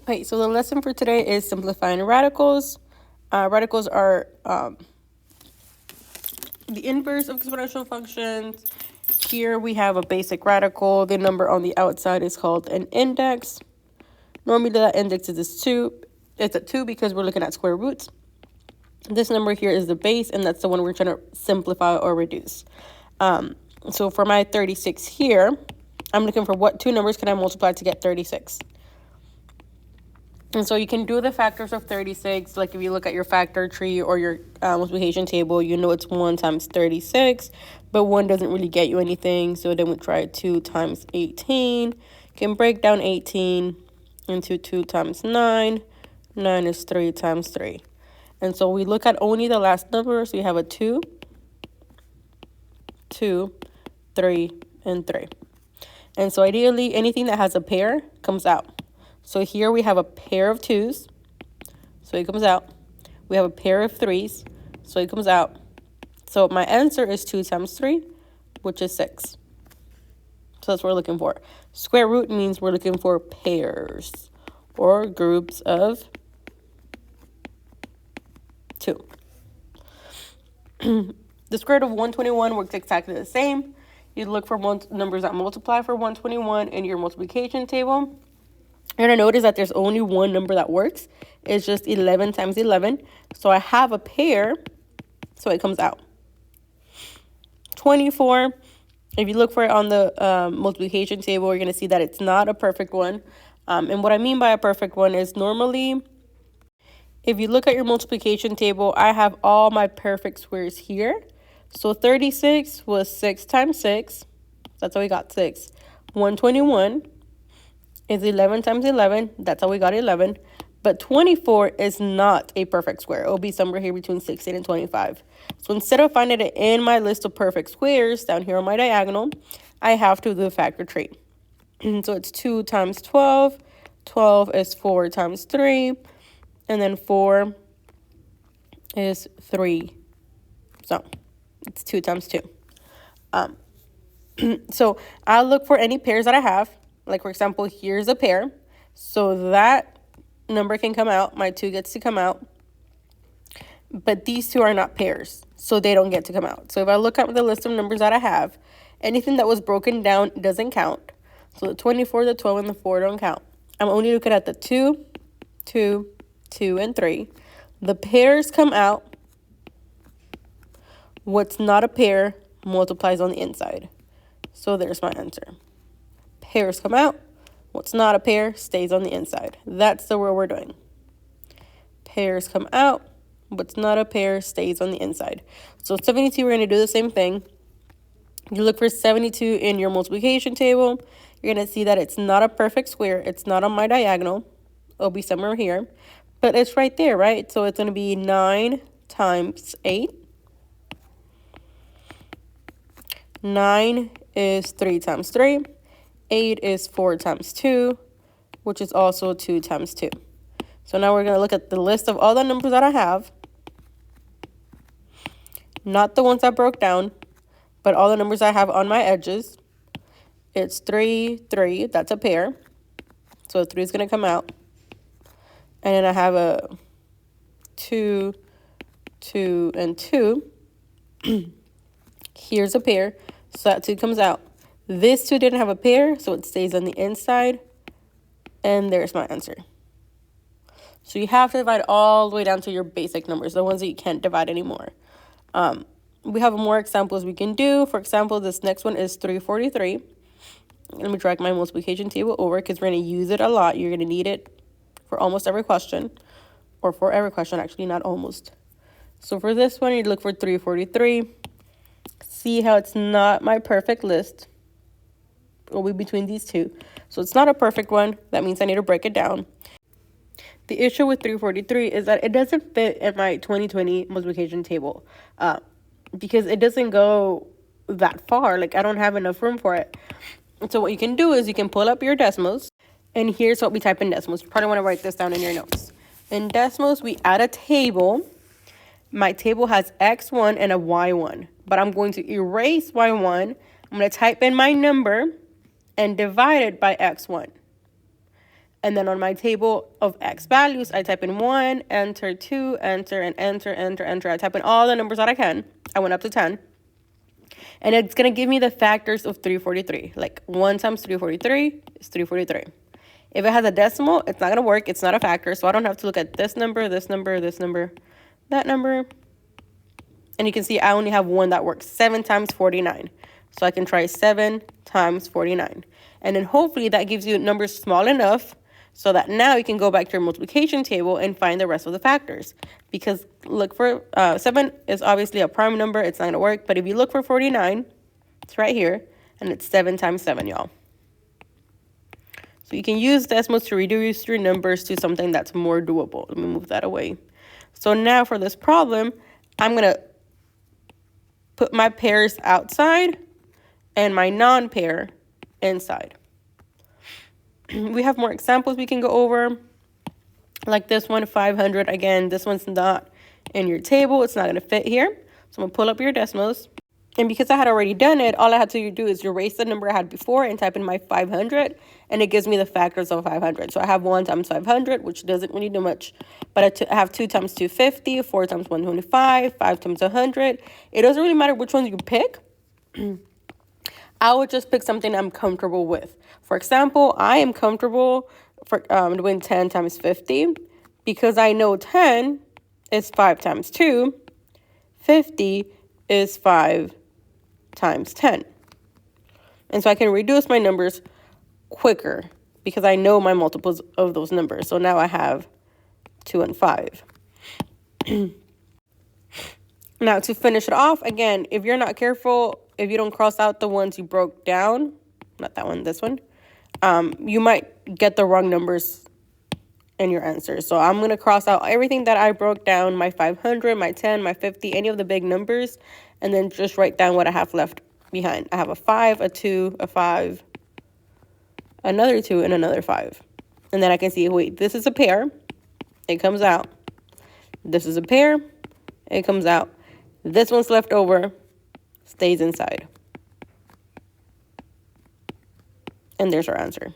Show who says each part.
Speaker 1: Okay, so the lesson for today is simplifying radicals. Radicals are the inverse of exponential functions. Here we have a basic radical. The number on the outside is called an index. Normally that index is 2. It's a 2 because we're looking at square roots. This number here is the base, and that's the one we're trying to simplify or reduce. So for my 36 here, I'm looking for what two numbers can I multiply to get 36. And so you can do the factors of 36. Like if you look at your factor tree or your multiplication table, you know it's 1 times 36, but 1 doesn't really get you anything. So then we try 2 times 18. You can break down 18 into 2 times 9. 9 is 3 times 3. And so we look at only the last number. So you have a 2, 2, 3, and 3. And so ideally, anything that has a pair comes out. So here we have a pair of 2s, so it comes out. We have a pair of 3s, so it comes out. So my answer is 2 times 3, which is 6. So that's what we're looking for. Square root means we're looking for pairs or groups of 2. The square root of 121 works exactly the same. You look for numbers that multiply for 121 in your multiplication table. You're going to notice that there's only one number that works. It's just 11 times 11. So I have a pair, so it comes out. 24, if you look for it on the multiplication table, you're going to see that it's not a perfect one. And what I mean by a perfect one is normally, if you look at your multiplication table, I have all my perfect squares here. So 36 was 6 times 6. That's how we got 6. 121 is 11 times 11. That's how we got 11. But 24 is not a perfect square. It will be somewhere here between 16 and 25. So instead of finding it in my list of perfect squares down here on my diagonal, I have to do the factor tree. So it's 2 times 12. 12 is 4 times 3. And then 4 is 3. So it's 2 times 2. So I'll look for any pairs that I have. Like, for example, here's a pair. So that number can come out. My 2 gets to come out. But these two are not pairs, so they don't get to come out. So if I look at the list of numbers that I have, anything that was broken down doesn't count. So the 24, the 12, and the 4 don't count. I'm only looking at the 2, 2, 2, and 3. The pairs come out. What's not a pair multiplies on the inside. So there's my answer. Pairs come out. What's not a pair stays on the inside. That's the word we're doing. Pairs come out. What's not a pair stays on the inside. So 72, we're going to do the same thing. You look for 72 in your multiplication table. You're going to see that it's not a perfect square. It's not on my diagonal. It'll be somewhere here. But it's right there, right? So it's going to be 9 times 8. 9 is 3 times 3. 8 is 4 times 2, which is also 2 times 2. So now we're going to look at the list of all the numbers that I have. Not the ones that broke down, but all the numbers I have on my edges. It's 3, 3. That's a pair. So 3 is going to come out. And then I have a 2, 2, and 2. Here's a pair. So that 2 comes out. This 2 didn't have a pair, so it stays on the inside. And there's my answer. So you have to divide all the way down to your basic numbers, the ones that you can't divide anymore. We have more examples we can do. For example, this next one is 343. Let me drag my multiplication table over because we're going to use it a lot. You're going to need it for almost every question. Or for every question, actually, not almost. So for this one, you look for 343. See how it's not my perfect list. Will be between these two. So it's not a perfect one. That means I need to break it down. The issue with 343 is that it doesn't fit in my 2020 multiplication table because it doesn't go that far. Like, I don't have enough room for it. And so what you can do is you can pull up your decimals, and here's what we type in decimals. You probably want to write this down in your notes. In decimals, we add a table. My table has X1 and a Y1, but I'm going to erase Y1. I'm going to type in my number and divide it by X1. And then on my table of X values, I type in 1, enter, 2, enter, and enter, enter, enter. I type in all the numbers that I can. I went up to 10. And it's going to give me the factors of 343. Like 1 times 343 is 343. If it has a decimal, it's not going to work. It's not a factor. So I don't have to look at this number, this number, this number, that number. And you can see I only have one that works. 7 times 49. So I can try 7 times 49. And then hopefully that gives you numbers small enough so that now you can go back to your multiplication table and find the rest of the factors. Because look for 7 is obviously a prime number. It's not going to work. But if you look for 49, it's right here. And it's 7 times 7, y'all. So you can use decimals to reduce your numbers to something that's more doable. Let me move that away. So now for this problem, I'm going to put my pairs outside and my non-pair inside. We have more examples we can go over. Like this one, 500. Again, this one's not in your table. It's not going to fit here. So I'm going to pull up your decimals. And because I had already done it, all I had to do is erase the number I had before and type in my 500. And it gives me the factors of 500. So I have 1 times 500, which doesn't really do much. But I have 2 times 250, 4 times 125, 5 times 100. It doesn't really matter which ones you pick. I would just pick something I'm comfortable with. For example, I am comfortable for doing 10 times 50 because I know 10 is 5 times 2. 50 is 5 times 10. And so I can reduce my numbers quicker because I know my multiples of those numbers. So now I have 2 and 5. Now to finish it off, again, if you're not careful, if you don't cross out the ones you broke down, not that one, this one, you might get the wrong numbers in your answer. So I'm going to cross out everything that I broke down, my 500, my 10, my 50, any of the big numbers, and then just write down what I have left behind. I have a 5, a 2, a 5, another 2, and another 5. And then I can see, wait, this is a pair. It comes out. This is a pair. It comes out. This one's left over, stays inside. And there's our answer.